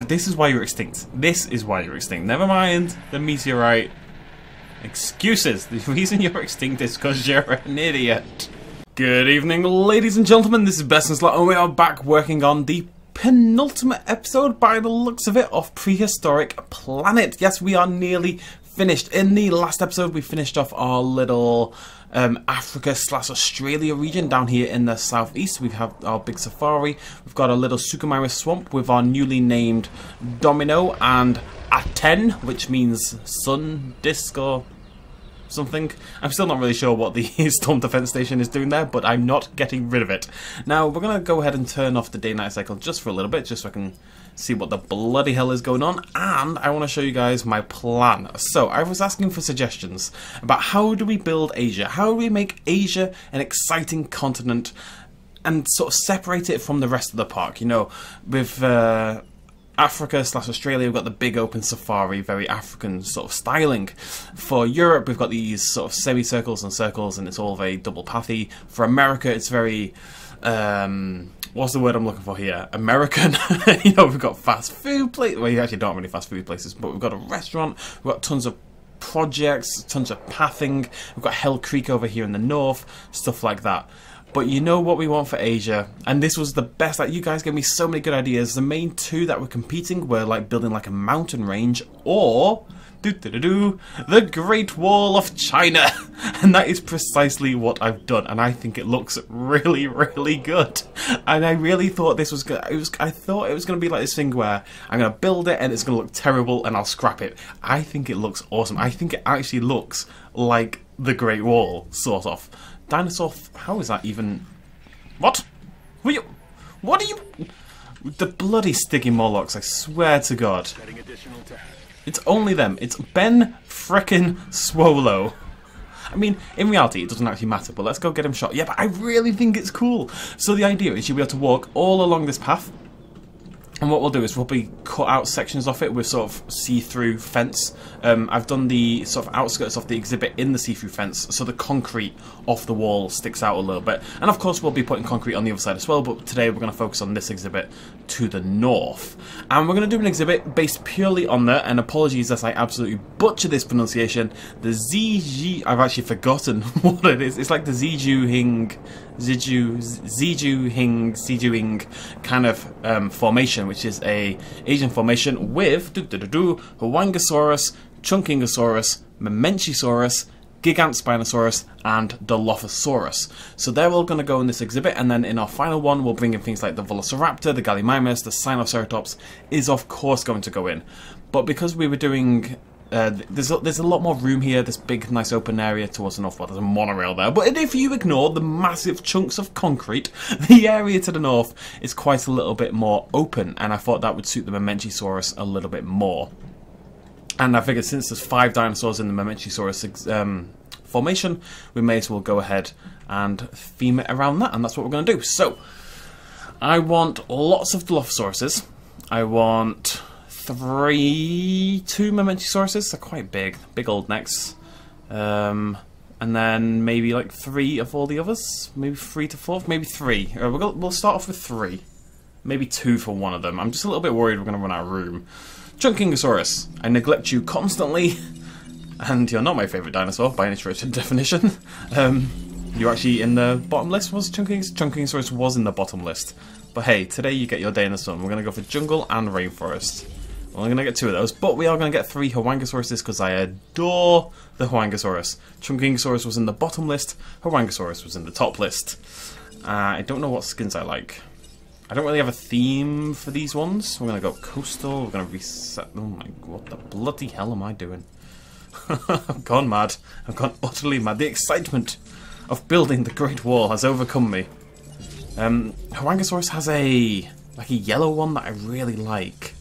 This is why you're extinct. This is why you're extinct. Never mind the meteorite. Excuses. The reason you're extinct is because you're an idiot. Good evening, ladies and gentlemen. This is BestInSlot, and we are back working on the penultimate episode, by the looks of it, of Prehistoric Planet. Yes, we are nearly finished. In the last episode, we finished off our little Africa/Australia region down here in the southeast. We have our big safari. We've got a little Sukumaira swamp with our newly named Domino and Aten, which means sun disc or something. I'm still not really sure what the storm defense station is doing there, but I'm not getting rid of it. Now, we're going to go ahead and turn off the day-night cycle just for a little bit, just so I can see what the bloody hell is going on, and I want to show you guys my plan. So, I was asking for suggestions about how do we build Asia? How do we make Asia an exciting continent and sort of separate it from the rest of the park? You know, with Africa/Australia, we've got the big open safari, very African sort of styling. For Europe, we've got these sort of semicircles and circles, and it's all very double pathy. For America, it's very what's the word I'm looking for here? American. You know, we've got fast food places. Well, you actually don't have any fast food places, but we've got a restaurant. We've got tons of projects, tons of pathing. We've got Hell Creek over here in the north, stuff like that. But you know what we want for Asia, and this was the best. Like, you guys gave me so many good ideas. The main two that were competing were like building like a mountain range or the Great Wall of China, and that is precisely what I've done. And I think it looks really, really good. And I really thought this was good. I thought it was going to be like this thing where I'm going to build it and it's going to look terrible and I'll scrap it. I think it looks awesome. I think it actually looks like the Great Wall, sort of. Dinosaur, how is that even? What? What are you? The bloody sticky Morlocks, I swear to God. It's only them. It's Ben frickin' Swallow. I mean, in reality, it doesn't actually matter, but let's go get him shot. Yeah, but I really think it's cool. So the idea is you'll be able to walk all along this path, and what we'll do is we'll be cut out sections of it with sort of see-through fence. I've done the sort of outskirts of the exhibit in the see-through fence, so the concrete off the wall sticks out a little bit. And of course we'll be putting concrete on the other side as well, but today we're going to focus on this exhibit to the north. And we're going to do an exhibit based purely on that, and apologies as I absolutely butcher this pronunciation, the ZG... I've actually forgotten what it is. It's like the Zijuing kind of formation, which is a Asian formation with Huangosaurus, Chunkingosaurus, Memenchisaurus, Gigantspinosaurus, and Dilophosaurus. So they're all going to go in this exhibit, and then in our final one we'll bring in things like the Velociraptor, the Gallimimus, the Sinoceratops is of course going to go in. But because we were doing... there's a lot more room here, this big nice open area towards the north. Well, there's a monorail there, but if you ignore the massive chunks of concrete, the area to the north is quite a little bit more open, and I thought that would suit the Memenchisaurus a little bit more. And I figured since there's 5 dinosaurs in the Memenchisaurus formation, we may as well go ahead and theme it around that, and that's what we're going to do. So, I want lots of Dilophosauruses. I want... 2 Memenchisauruses. They're quite big old necks, and then maybe like 3 of all the others, maybe 3 to 4, maybe 3. We'll start off with 3, maybe 2 for one of them. I'm just a little bit worried we're going to run out of room. Chunkingosaurus, I neglect you constantly, and you're not my favourite dinosaur by any stretch of definition. You're actually in the bottom list. Was Chunkingosaurus was in the bottom list, but hey, today you get your day in the sun. We're going to go for jungle and rainforest. We're only going to get 2 of those, but we are going to get 3 Huangosauruses because I adore the Huangosaurus. Chunkingosaurus was in the bottom list, Huangosaurus was in the top list. I don't know what skins I like. I don't really have a theme for these ones. We're going to go coastal, we're going to reset... Oh my god, what the bloody hell am I doing? I've gone mad. I've gone utterly mad. The excitement of building the Great Wall has overcome me. Huangosaurus has a yellow one that I really like.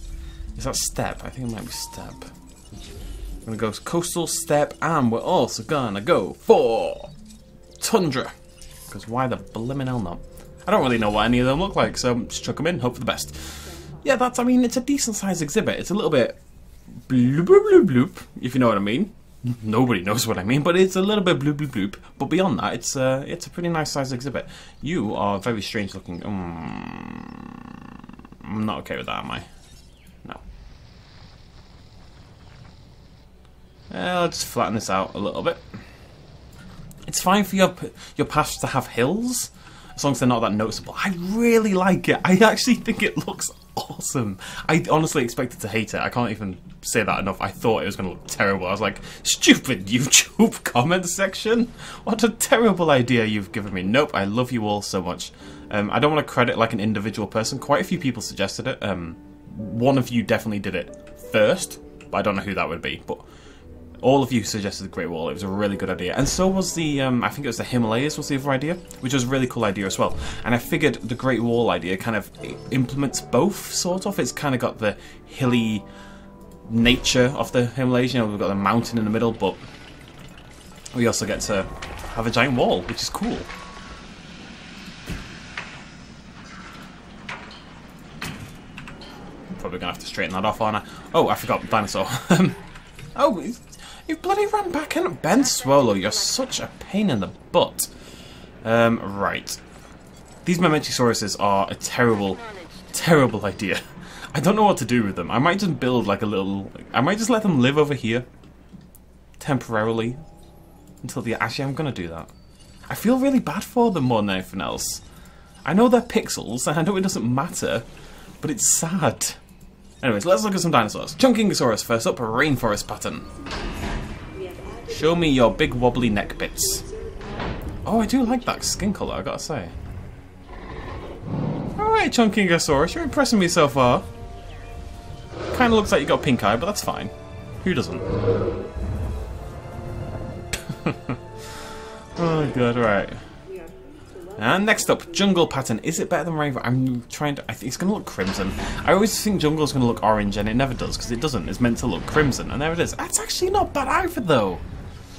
Is that steppe? I think it might be steppe. I'm gonna go coastal, steppe, and we're also gonna go for tundra. Because why the blimmin' hell not? I don't really know what any of them look like, so just chuck them in, hope for the best. Yeah, I mean, it's a decent sized exhibit. It's a little bit bloop bloop bloop bloop, if you know what I mean. Nobody knows what I mean, but it's a little bit bloop bloop bloop. But beyond that, it's a pretty nice sized exhibit. You are very strange looking. I'm not okay with that, am I? No. I'll just flatten this out a little bit. It's fine for your paths to have hills, as long as they're not that noticeable. I really like it. I actually think it looks awesome. I honestly expected to hate it. I can't even say that enough. I thought it was going to look terrible. I was like, stupid YouTube comment section? What a terrible idea you've given me. Nope, I love you all so much. I don't want to credit like an individual person. Quite a few people suggested it. One of you definitely did it first, but I don't know who that would be. But all of you suggested the Great Wall. It was a really good idea. And so was the, I think it was the Himalayas was the other idea, which was a really cool idea as well. And I figured the Great Wall idea kind of implements both, sort of. It's kind of got the hilly nature of the Himalayas. You know, we've got the mountain in the middle, but we also get to have a giant wall, which is cool. Probably going to have to straighten that off, aren't I? Oh, I forgot dinosaur. Oh, you bloody ran back in. Ben Swallow, you're such a pain in the butt. Right. These Momentosauruses are a terrible, terrible idea. I don't know what to do with them. I might just build like a little... I might just let them live over here. Temporarily. Until the... Actually, I'm going to do that. I feel really bad for them more than anything else. I know they're pixels, and I know it doesn't matter, but it's sad. Anyways, let's look at some dinosaurs. Chunkingosaurus first up, a rainforest pattern. Show me your big wobbly neck bits. Oh, I do like that skin colour, I gotta say. Alright, Chunkingosaurus, you're impressing me so far. Kinda looks like you got pink eye, but that's fine. Who doesn't? Oh god, right. And next up, jungle pattern. Is it better than rainbow? I'm trying to... I think it's going to look crimson. I always think jungle's going to look orange, and it never does, because it doesn't. It's meant to look crimson, and there it is. That's actually not bad either, though.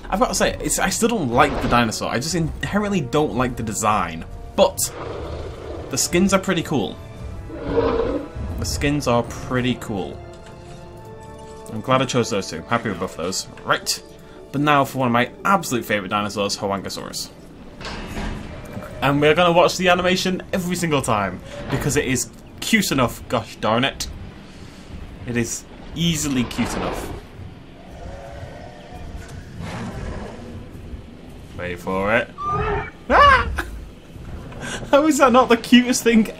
I've got to say, I still don't like the dinosaur. I just inherently don't like the design. But the skins are pretty cool. The skins are pretty cool. I'm glad I chose those two. Happy with both of those. Right. But now for one of my absolute favourite dinosaurs, Hoangosaurus. And we're going to watch the animation every single time, because it is cute enough, gosh darn it. It is easily cute enough. Wait for it. Ah! How is that not the cutest thing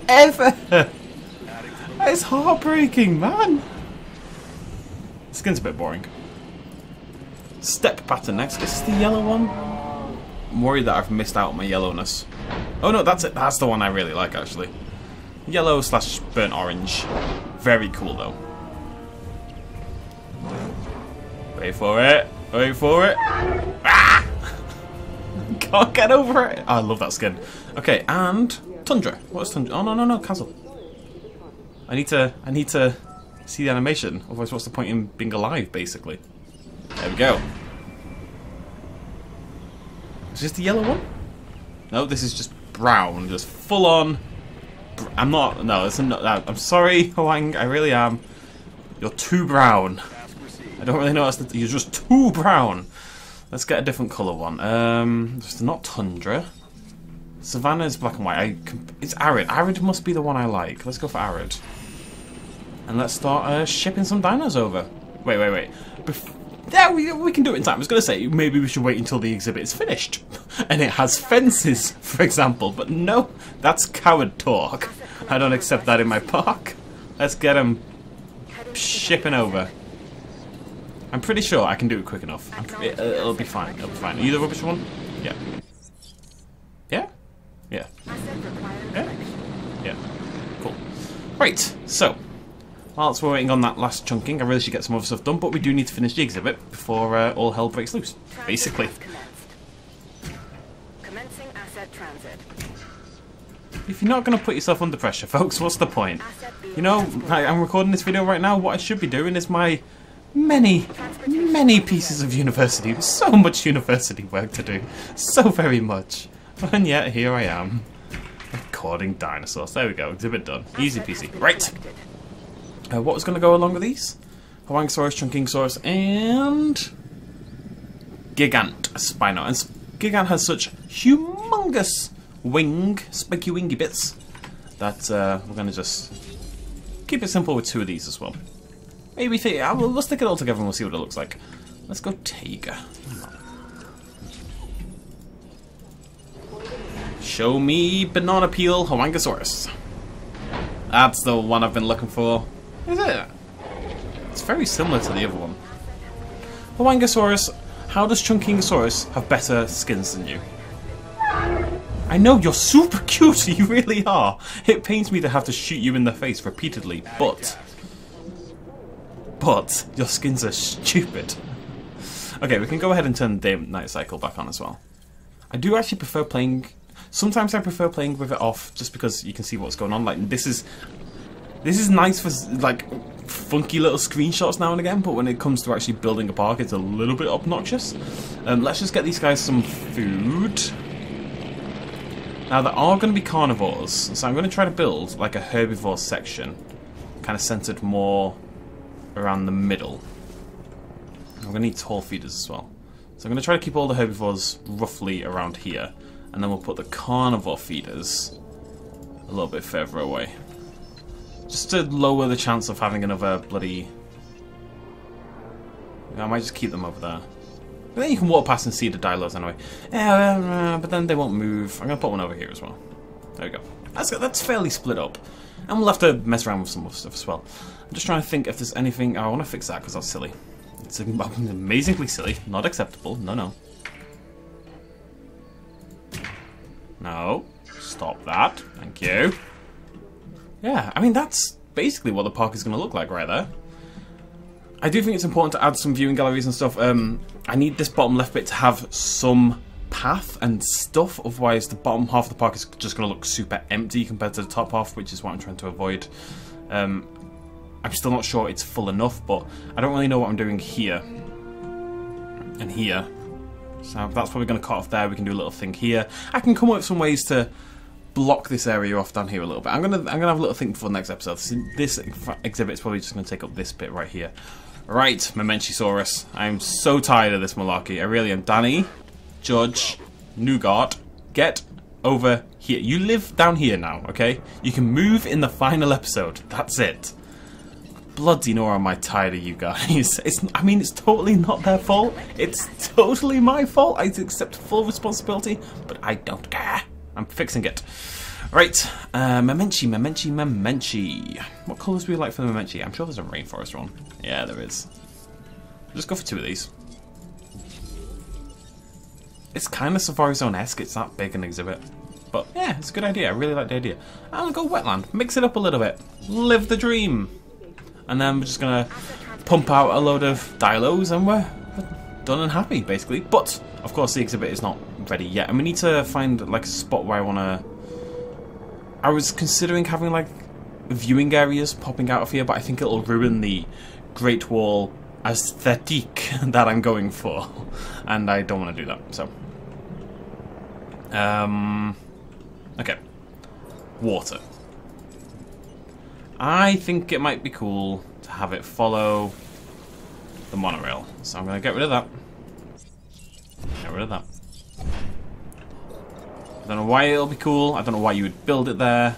ever? That is heartbreaking, man. The skin's a bit boring. Step pattern next. Is this the yellow one? I'm worried that I've missed out on my yellowness. Oh no, that's it. That's the one I really like, actually. Yellow slash burnt orange. Very cool, though. Wait for it. Wait for it. Ah! Can't get over it. Oh, I love that skin. Okay, and Tundra. What is Tundra? Oh no, no, no, cancel. I need to see the animation. Otherwise, what's the point in being alive, basically? There we go. Is this the yellow one? No, this is just brown, just full on. I'm not. No, it's not. I'm sorry, Hoang. I really am. You're too brown. I don't really know. You're just too brown. Let's get a different colour one. It's not Tundra. Savannah is black and white. It's arid. Arid must be the one I like. Let's go for arid. And let's start shipping some dinos over. Wait. Yeah, we can do it in time. I was going to say, maybe we should wait until the exhibit is finished. And it has fences, for example. But no, that's coward talk. I don't accept that in my park. Let's get them shipping over. I'm pretty sure I can do it quick enough. It'll be fine. It'll be fine. Are you the rubbish one? Yeah. Yeah? Yeah. Yeah? Yeah. Cool. Right, so... whilst we're waiting on that last chunking, I really should get some other stuff done, but we do need to finish the exhibit before all hell breaks loose, basically. Commencing asset transit. If you're not going to put yourself under pressure, folks, what's the point? You know, I'm recording this video right now, what I should be doing is my many pieces of university. So much university work to do. So very much. And yet, here I am. Recording dinosaurs. There we go, exhibit done. Easy peasy. Right. What was going to go along with these? Hoangosaurus, Chunkingosaurus, and Gigant Spino. And Gigant has such humongous spiky wingy bits that we're going to just keep it simple with two of these as well. Maybe we'll stick it all together and we'll see what it looks like. Let's go Tiger. Show me banana peel Hoangosaurus. That's the one I've been looking for. Is it? It's very similar to the other one. Hoangosaurus, how does Chunkingosaurus have better skins than you? I know, you're super cute, you really are. It pains me to have to shoot you in the face repeatedly, but your skins are stupid. Okay, we can go ahead and turn the day and night cycle back on as well. I do actually prefer playing... Sometimes I prefer playing with it off, just because you can see what's going on. Like, this is nice for, like, funky little screenshots now and again, but when it comes to actually building a park, it's a little bit obnoxious. Let's just get these guys some food. Now, there are going to be carnivores, so I'm going to try to build, like, a herbivore section, kind of centered more around the middle. I'm going to need tall feeders as well. So I'm going to try to keep all the herbivores roughly around here, and then we'll put the carnivore feeders a little bit further away. Just to lower the chance of having another bloody... I might just keep them over there. But then you can walk past and see the dilos anyway. Yeah, but then they won't move. I'm going to put one over here as well. There we go. That's fairly split up. And we'll have to mess around with some other stuff as well. I'm just trying to think if there's anything... Oh, I want to fix that because that's silly. It's amazingly silly. Not acceptable. No, no. No. Stop that. Thank you. Yeah, I mean, that's basically what the park is going to look like right there. I do think it's important to add some viewing galleries and stuff. I need this bottom left bit to have some path and stuff, otherwise the bottom half of the park is just going to look super empty compared to the top half, which is what I'm trying to avoid. I'm still not sure it's full enough, but I don't really know what I'm doing here and here. So that's probably going to cut off there. We can do a little thing here. I can come up with some ways to block this area off down here a little bit. I'm gonna have a little think before the next episode. This exhibit is probably just gonna take up this bit right here. Right, Memenchisaurus. I'm so tired of this malarkey. I really am. Danny, Judge, Nougat, get over here. You live down here now, okay? You can move in the final episode. That's it. Bloody nor am I tired of you guys. I mean, it's totally not their fault. It's totally my fault. I accept full responsibility, but I don't care. I'm fixing it. Right, Memenchi. What colours do we like for the Memenchi? I'm sure there's a rainforest one. Yeah, there is. I'll just go for 2 of these. It's kind of Safari Zone-esque. It's that big an exhibit. But yeah, it's a good idea. I really like the idea. I'm going to go wetland. Mix it up a little bit. Live the dream. And then we're just going to pump out a load of dilos and we're done and happy, basically. But, of course, the exhibit is not ready yet. And we need to find, like, a spot where I want to... I was considering having, like, viewing areas popping out of here, but I think it'll ruin the Great Wall aesthetic that I'm going for. And I don't want to do that, so... okay. Water. I think it might be cool to have it follow the monorail. So I'm going to get rid of that. Get rid of that. I don't know why it'll be cool. I don't know why you would build it there.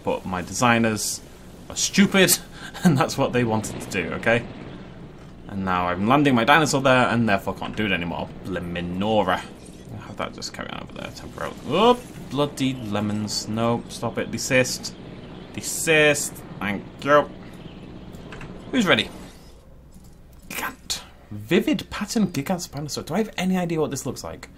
But my designers are stupid, and that's what they wanted to do, okay? And now I'm landing my dinosaur there, and therefore can't do it anymore. Bleminora. I'll have that just carry on over there temporarily. Oh, bloody lemons. No, stop it. Desist. Desist. Thank you. Who's ready? Gigant. Vivid pattern Gigant Spinosaurus. Do I have any idea what this looks like?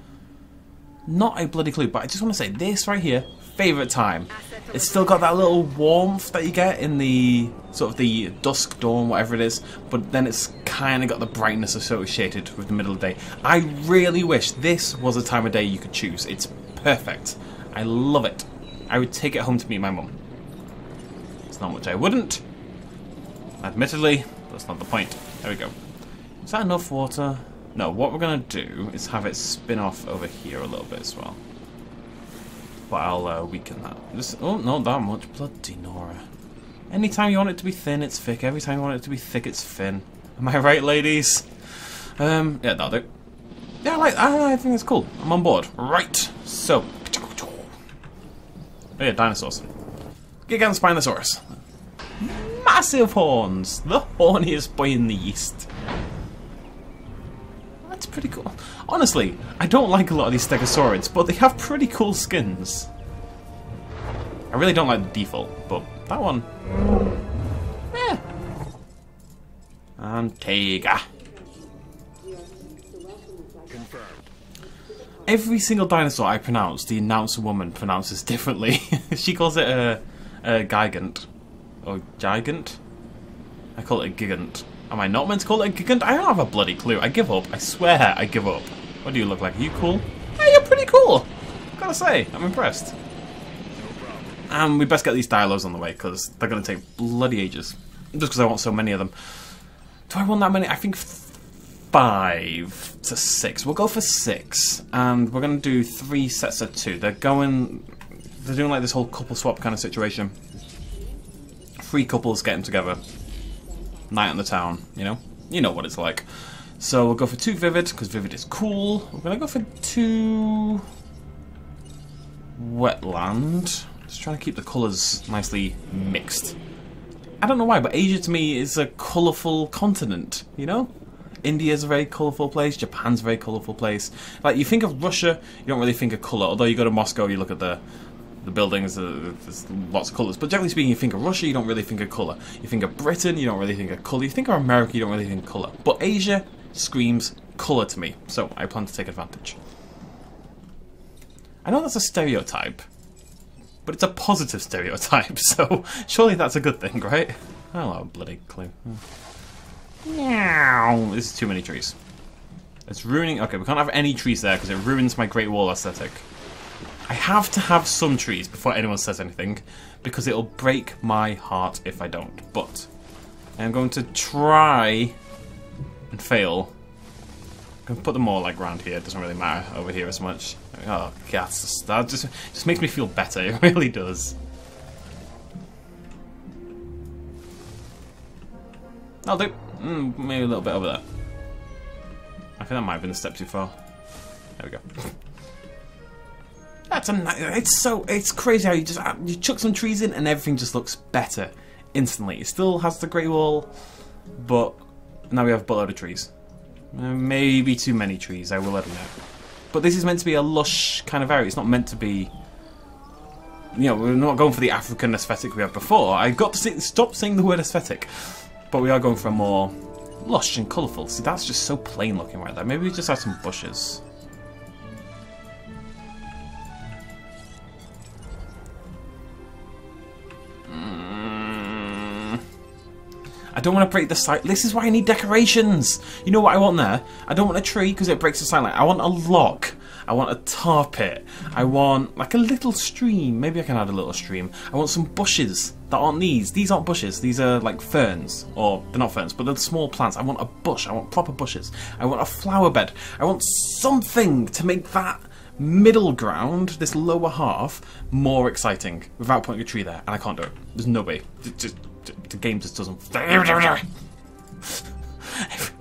Not a bloody clue, but I just want to say this right here, favourite time. It's still got that little warmth that you get in the sort of the dusk, dawn, whatever it is, but then it's kind of got the brightness associated with the middle of the day. I really wish this was a time of day you could choose. It's perfect. I love it. I would take it home to meet my mum. It's not much I wouldn't, admittedly, but that's not the point. There we go. Is that enough water? No, what we're going to do is have it spin off over here a little bit as well. But I'll weaken that. Just, oh, not that much. Bloody Nora. Anytime you want it to be thin, it's thick. Every time you want it to be thick, it's thin. Am I right, ladies? Yeah, that'll do. Yeah, I think it's cool. I'm on board. Right, so. Oh yeah, dinosaurs. Gigant Spinosaurus. massive horns. The horniest boy in the East. That's pretty cool. Honestly, I don't like a lot of these stegosaurids, but they have pretty cool skins. I really don't like the default, but that one... eh. Antega. Every single dinosaur I pronounce, the announcer woman pronounces differently. She calls it a gigant. Or gigant? I call it a gigant. Am I not meant to call it a gigant? I don't have a bloody clue. I give up. I swear I give up. What do you look like? Are you cool? Hey, you're pretty cool! Gotta say, I'm impressed. And we best get these dilos on the way, because they're going to take bloody ages. Just because I want so many of them. Do I want that many? I think 5 to 6. We'll go for 6. And we're going to do 3 sets of 2. They're doing like this whole couple swap kind of situation. 3 couples getting together. Night on the town, you know? You know what it's like. So we'll go for 2 vivid, because vivid is cool. We're going to go for 2 wetland. Just trying to keep the colours nicely mixed. I don't know why, but Asia to me is a colourful continent, you know? India's a very colourful place, Japan's a very colourful place. Like, you think of Russia, you don't really think of colour, although you go to Moscow, you look at the buildings, there's lots of colours. But generally speaking, you think of Russia, you don't really think of colour. You think of Britain, you don't really think of colour. You think of America, you don't really think of colour. But Asia screams colour to me, so I plan to take advantage. I know that's a stereotype, but it's a positive stereotype, so surely that's a good thing, right? I don't have a bloody clue. Meow. This is too many trees. It's ruining... Okay, we can't have any trees there because it ruins my Great Wall aesthetic. I have to have some trees before anyone says anything, because it'll break my heart if I don't. But I'm going to try and fail. I'm going to put them all like around here. It doesn't really matter over here as much. Oh, God, that just makes me feel better. It really does. I'll do. Maybe a little bit over there. I think that might have been a step too far. There we go. That's it's crazy how you chuck some trees in and everything just looks better instantly. It still has the Great Wall, but now we have a buttload of trees. Maybe too many trees, I will admit. But this is meant to be a lush kind of area. It's not meant to be... You know, we're not going for the African aesthetic we had before. I got to stop saying the word aesthetic. But we are going for a more lush and colourful. See, that's just so plain looking right there. Maybe we just add some bushes. I don't want to break the sight. This is why I need decorations. You know what I want there? I don't want a tree because it breaks the sight line. I want a lock. I want a tar pit. I want like a little stream. Maybe I can add a little stream. I want some bushes that aren't these. These aren't bushes. These are like ferns. Or they're not ferns, but they're small plants. I want a bush. I want proper bushes. I want a flower bed. I want something to make that middle ground, this lower half, more exciting without putting a tree there. And I can't do it. There's no way. The game just doesn't... I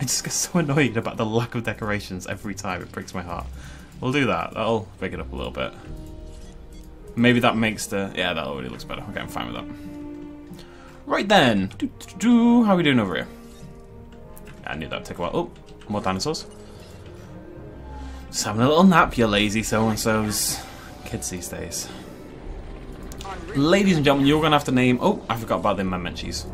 just get so annoyed about the lack of decorations every time. It breaks my heart. We'll do that. That'll break it up a little bit. Maybe that makes the... Yeah, that already looks better. Okay, I'm fine with that. Right then. How are we doing over here? I knew that would take a while. Oh, more dinosaurs. Just having a little nap, you lazy so-and-sos. Kids these days. Ladies and gentlemen, you're going to have to name... Oh, I forgot about the Menchies.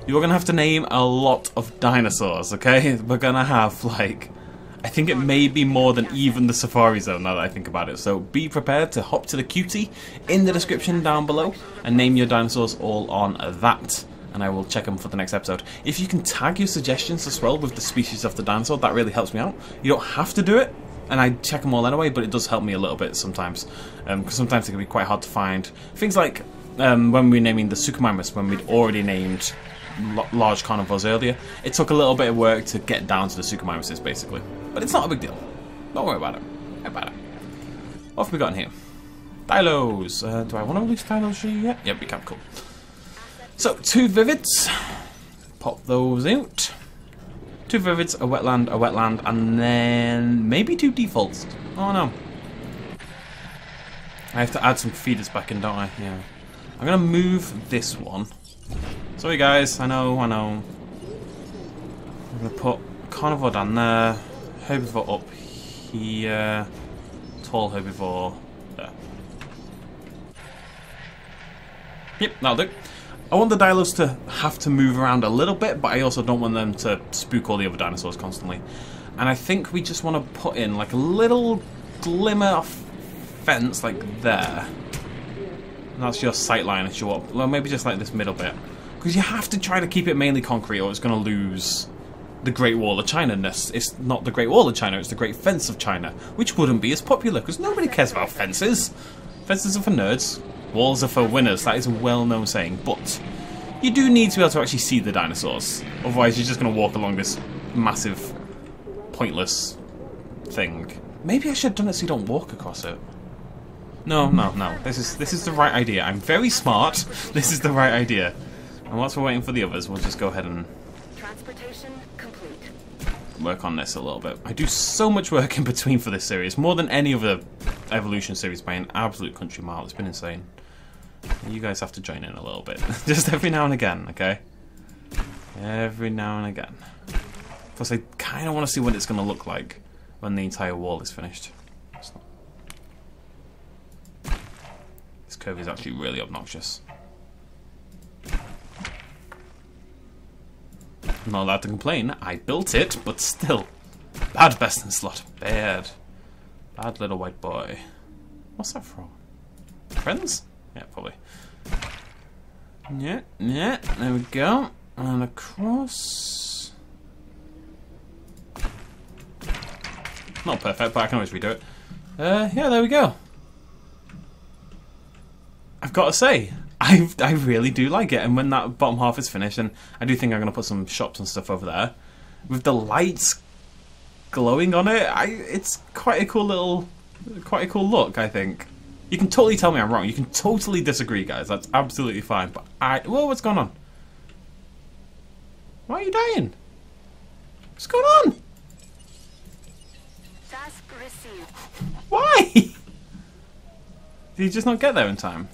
You're going to have to name a lot of dinosaurs, okay? We're going to have, like... I think it may be more than even the Safari Zone, now that I think about it. So be prepared to hop to the cutie in the description down below and name your dinosaurs all on that. And I will check them for the next episode. If you can tag your suggestions as well with the species of the dinosaur, that really helps me out. You don't have to do it, and I check them all anyway, but it does help me a little bit sometimes. Because sometimes it can be quite hard to find. Things like when we were naming the Suchomimus, when we'd already named large carnivores earlier, it took a little bit of work to get down to the Suchomimuses, basically. But it's not a big deal. Don't worry about it. What have we got in here? Dilos. Do I want to release Dilos yet? Yep, we can. Cool. So, 2 vivids. Pop those out. 2 vivids, a wetland, and then maybe 2 defaults. Oh no. I have to add some feeders back in, don't I? Yeah. I'm going to move this one. So Sorry guys, I know. I'm gonna put carnivore down there, herbivore up here, tall herbivore there. Yep, that'll do. I want the dilos to have to move around a little bit, but I also don't want them to spook all the other dinosaurs constantly. And I think we just want to put in like a little glimmer of fence like there. And that's your sight line as you up. Well, maybe just like this middle bit. Because you have to try to keep it mainly concrete or it's going to lose the Great Wall of China-ness. It's not the Great Wall of China, it's the Great Fence of China. Which wouldn't be as popular, because nobody cares about fences. Fences are for nerds. Walls are for winners, that is a well-known saying. But you do need to be able to actually see the dinosaurs. Otherwise you're just going to walk along this massive, pointless thing. Maybe I should have done it so you don't walk across it. No. This is the right idea. I'm very smart. This is the right idea. And whilst we're waiting for the others, we'll just go ahead and Transportation complete. work on this a little bit. I do so much work in between for this series, more than any other evolution series by an absolute country mile. It's been insane. And you guys have to join in a little bit, just every now and again, okay? Every now and again. Plus, I kind of want to see what it's going to look like when the entire wall is finished. This curve is actually really obnoxious. I'm not allowed to complain. I built it, but still. Bad BestInSlot. Bad. Bad little white boy. What's that from? Friends? Yeah, probably. Yeah, there we go. And across. Not perfect, but I can always redo it. Yeah, there we go. I've got to say, I really do like it. And when that bottom half is finished, and I do think I'm going to put some shops and stuff over there, with the lights glowing on it, it's quite a cool look, I think. You can totally tell me I'm wrong. You can totally disagree, guys. That's absolutely fine. But whoa, what's going on? Why are you dying? What's going on? Task received. Why? Did you just not get there in time?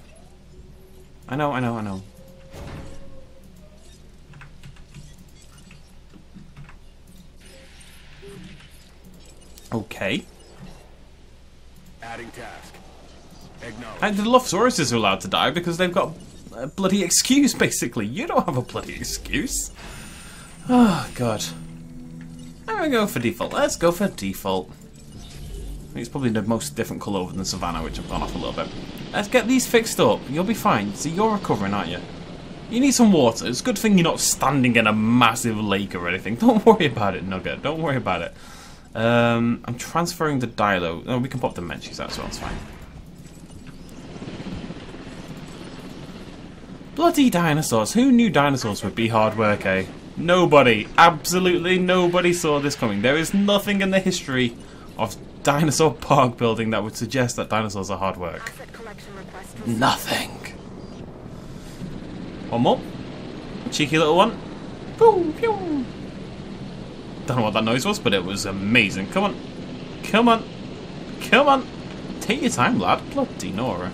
I know. Okay. Adding task. And the Dilophosaurus are allowed to die because they've got a bloody excuse, basically. You don't have a bloody excuse. Oh, God. I'm going to go for default. Let's go for default. I think it's probably the most different colour over than Savannah, which I've gone off a little bit. Let's get these fixed up. You'll be fine. See, you're recovering, aren't you? You need some water. It's a good thing you're not standing in a massive lake or anything. Don't worry about it, Nugget. Don't worry about it. I'm transferring the Dilo. Oh, we can pop the Menchies out as well. It's fine. Bloody dinosaurs. Who knew dinosaurs would be hard work, eh? Nobody. Absolutely nobody saw this coming. There is nothing in the history of dinosaur park building that would suggest that dinosaurs are hard work. Asset collection request received. Nothing. One more. Cheeky little one. Boom, pew. Don't know what that noise was, but it was amazing. Come on. Come on. Come on. Take your time, lad. Bloody Nora.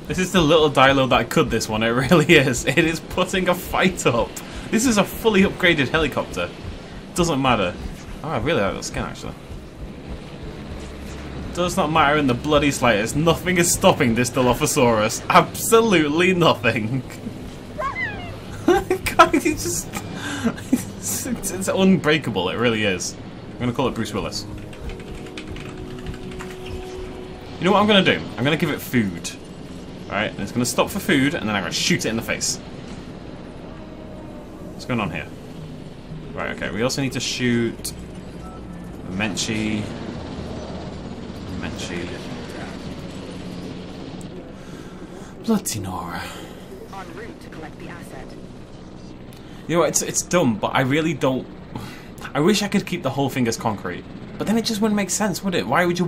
This is the little Dilo that could this one, it really is. It is putting a fight up. This is a fully upgraded helicopter. Doesn't matter. Oh, I really like that skin, actually. Does not matter in the bloody slightest. Nothing is stopping this Dilophosaurus. Absolutely nothing. It's unbreakable, it really is. I'm going to call it Bruce Willis. You know what I'm going to do? I'm going to give it food. Alright, and it's going to stop for food, and then I'm going to shoot it in the face. What's going on here? Right, okay, we also need to shoot Menchie. Bloody Nora. En route to collect the asset. You know, it's dumb, but I really don't... I wish I could keep the whole thing as concrete. But then it just wouldn't make sense, would it? Why would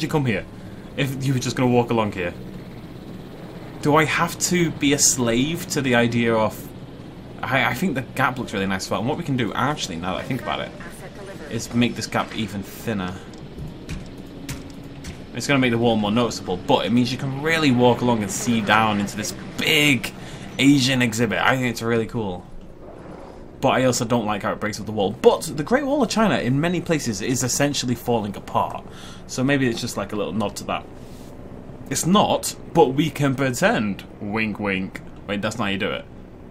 you come here if you were just going to walk along here? Do I have to be a slave to the idea of... I think the gap looks really nice as well. And what we can do, actually, now that I think about it, Asset delivered. is make this gap even thinner. It's going to make the wall more noticeable, but it means you can really walk along and see down into this big Asian exhibit. I think it's really cool. But I also don't like how it breaks up the wall. But the Great Wall of China, in many places, is essentially falling apart. So maybe it's just like a little nod to that. It's not, but we can pretend. Wink, wink. Wait, that's not how you do it.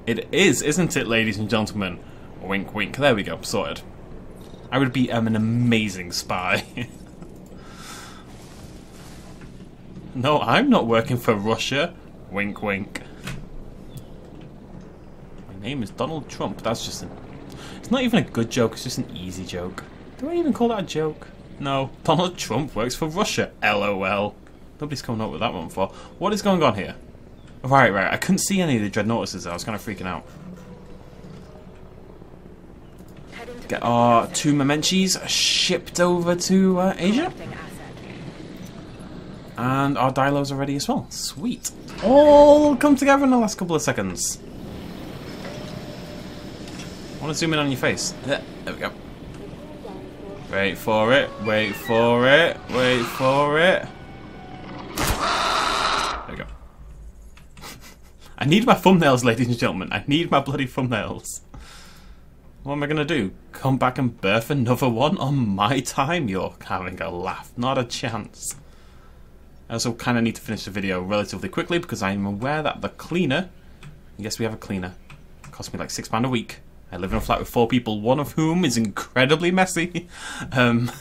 It is, isn't it, ladies and gentlemen? Wink, wink. There we go. Sorted. I would be an amazing spy. No, I'm not working for Russia. Wink, wink. My name is Donald Trump. That's just it's not even a good joke. It's just an easy joke. Do I even call that a joke? No. Donald Trump works for Russia. LOL. Nobody's coming up with that one before. What is going on here? Right. I couldn't see any of the Dreadnoughtuses. I was kind of freaking out. Get our 2 Memenchis shipped over to Asia. And our Dilos are ready as well. Sweet. All come together in the last couple of seconds. I want to zoom in on your face. There we go. Wait for it. Wait for it. Wait for it. There we go. I need my thumbnails, ladies and gentlemen. I need my bloody thumbnails. What am I going to do? Come back and birth another one on my time? You're having a laugh. Not a chance. I also kind of need to finish the video relatively quickly because I'm aware that the cleaner, yes, we have a cleaner, it costs me like £6 a week. I live in a flat with 4 people, one of whom is incredibly messy. What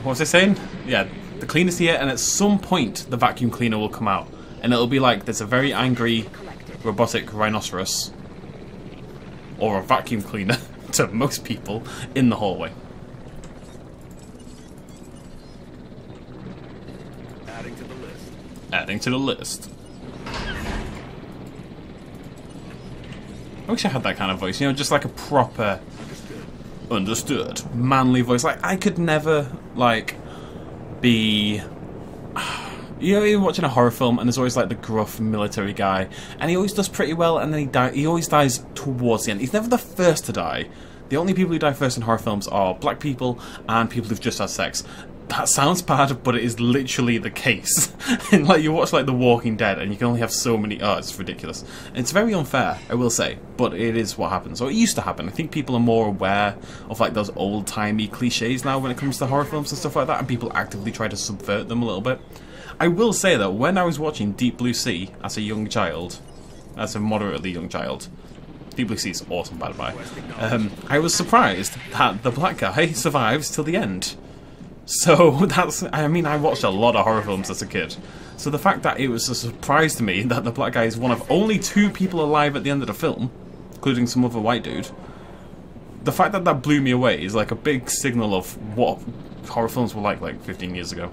was I saying? Yeah, the cleaner's here, and at some point the vacuum cleaner will come out, and it'll be like there's a very angry robotic rhinoceros, or a vacuum cleaner to most people, in the hallway. Adding to the list. I wish I had that kind of voice, you know, just like a proper, understood, manly voice. Like, I could never, like, be... You know, you're watching a horror film and there's always, like, the gruff military guy, and he always does pretty well, and then he always dies towards the end. He's never the first to die. The only people who die first in horror films are black people and people who've just had sex. That sounds bad, but it is literally the case. And like you watch like The Walking Dead, and you can only have so many. Oh, it's ridiculous. It's very unfair, I will say, but it is what happens. Or it used to happen. I think people are more aware of like those old-timey cliches now when it comes to horror films and stuff like that, and people actively try to subvert them a little bit. I will say that when I was watching Deep Blue Sea as a young child, as a moderately young child, Deep Blue Sea is awesome, by the way. I was surprised that the black guy survives till the end. So that's, I mean, I watched a lot of horror films as a kid. So the fact that it was a surprise to me that the black guy is one of only 2 people alive at the end of the film, including some other white dude, the fact that that blew me away is like a big signal of what horror films were like 15 years ago.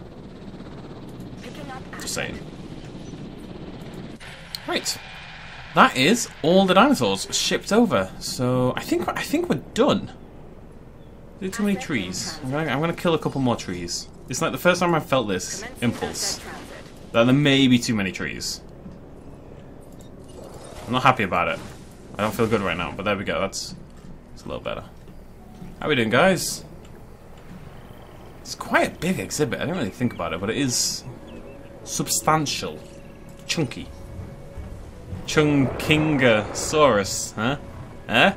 Just saying. Right. That is all the dinosaurs shipped over. So I think we're done. Is there too many trees? I'm gonna kill a couple more trees. It's like the first time I felt this impulse that there may be too many trees. I'm not happy about it. I don't feel good right now, but there we go. That's a little better. How we doing, guys? It's quite a big exhibit. I didn't really think about it, but it is substantial, chunky. Chunkingosaurus, huh? Huh?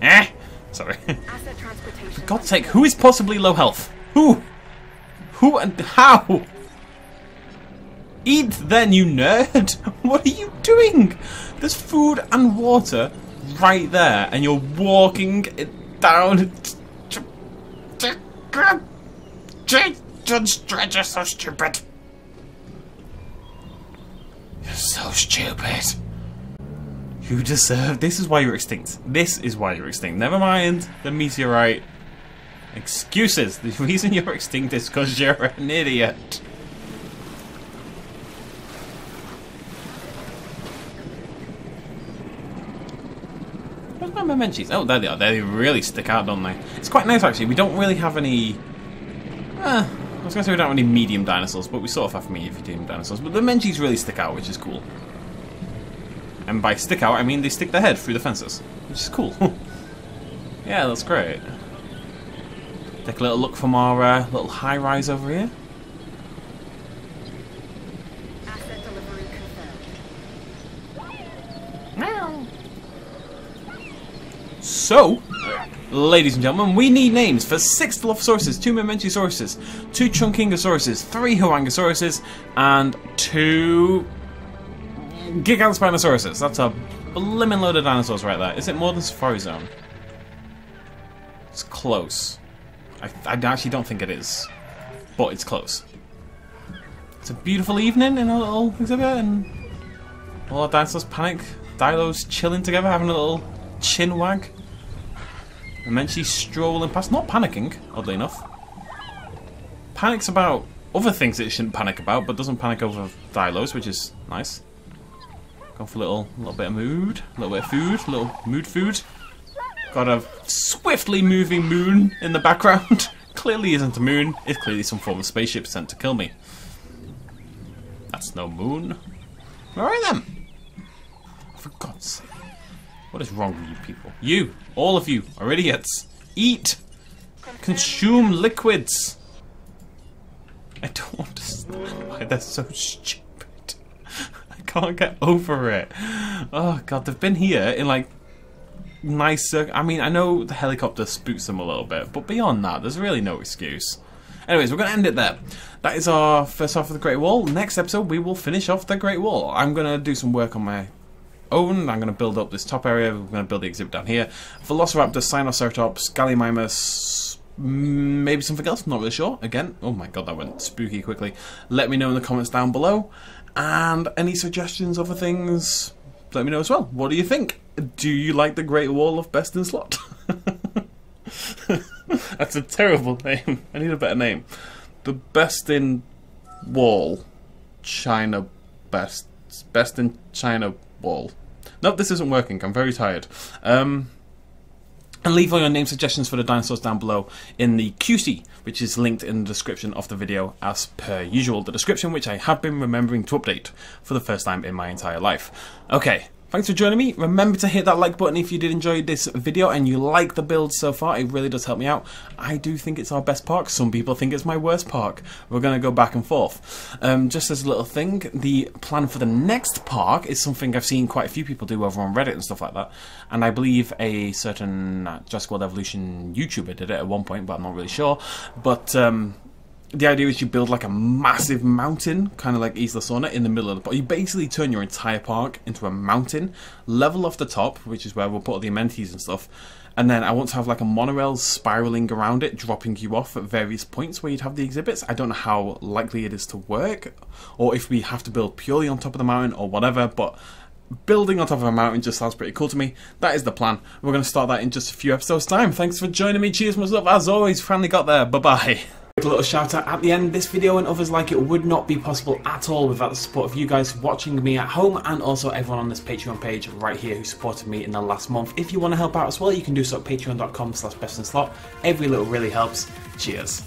Eh? Sorry. For God's sake, who is possibly low health? Who? Who and how? Eat then, you nerd! What are you doing? There's food and water right there, and you're walking it down. Judge Dredd, you're so stupid. You're so stupid. You deserve... This is why you're extinct. This is why you're extinct. Never mind the meteorite. Excuses. The reason you're extinct is because you're an idiot. Where's my Memenchis? Oh, there they are. They really stick out, don't they? It's quite nice, actually. We don't really have any... I was going to say we don't have any medium dinosaurs, but we sort of have medium dinosaurs. But the Memenchis really stick out, which is cool. And by stick out, I mean they stick their head through the fences, which is cool. Yeah, that's great. Take a little look from our little high-rise over here. So, ladies and gentlemen, we need names for 6 Dilophosauruses, 2 Mamenchisaurus, 2 Chunkingosaurus, 3 Huangosaurus, and 2 Gigantospinosaurus. That's a blimmin' load of dinosaurs right there. Is it more than Safari Zone? It's close. I actually don't think it is, but it's close. It's a beautiful evening in a little exhibit, and all our dinosaurs panic. Dilos chilling together, having a little chin wag. And then she's strolling past, not panicking, oddly enough. Panics about other things that it shouldn't panic about, but doesn't panic over Dilos, which is nice. Going for a little bit of mood, a little bit of food, a little mood food. Got a swiftly moving moon in the background. Clearly isn't a moon, it's clearly some form of spaceship sent to kill me. That's no moon. Alright then. For God's sake. What is wrong with you people? You! All of you are idiots! Eat! Consume liquids! I don't understand why they're so stupid. I can't get over it. Oh god, they've been here in like nice I mean, I know the helicopter spooks them a little bit, but beyond that, there's really no excuse. Anyways, we're going to end it there. That is our first half of the Great Wall. Next episode, we will finish off the Great Wall. I'm going to do some work on my own. I'm going to build up this top area. We're going to build the exhibit down here. Velociraptor, Sinoceratops, Gallimimus, maybe something else. Not really sure. Again, oh my god, that went spooky quickly. Let me know in the comments down below. And any suggestions, other things, let me know as well. What do you think? Do you like the Great Wall of BestInSlot? That's a terrible name. I need a better name. The Best in Wall China Best in China Wall. Nope, this isn't working. I'm very tired. And leave all your name suggestions for the dinosaurs down below in the QC, which is linked in the description of the video as per usual. The description which I have been remembering to update for the first time in my entire life. Okay. Thanks for joining me. Remember to hit that like button if you did enjoy this video and you like the build so far. It really does help me out. I do think it's our best park. Some people think it's my worst park. We're going to go back and forth. Just as a little thing, the plan for the next park is something I've seen quite a few people do over on Reddit and stuff like that. And I believe a certain Jurassic World Evolution YouTuber did it at one point, but I'm not really sure. But the idea is you build like a massive mountain, kind of like Isla Sorna, in the middle of the park. You basically turn your entire park into a mountain, level off the top, which is where we'll put all the amenities and stuff, and then I want to have like a monorail spiraling around it, dropping you off at various points where you'd have the exhibits. I don't know how likely it is to work, or if we have to build purely on top of the mountain or whatever, but building on top of a mountain just sounds pretty cool to me. That is the plan. We're going to start that in just a few episodes' time. Thanks for joining me. Cheers, much love. As always, finally got there. Bye-bye. A little shout out at the end. This video and others like it would not be possible at all without the support of you guys watching me at home, and also everyone on this Patreon page right here who supported me in the last month. If you want to help out as well, you can do so at patreon.com/bestinslot. Every little really helps. Cheers.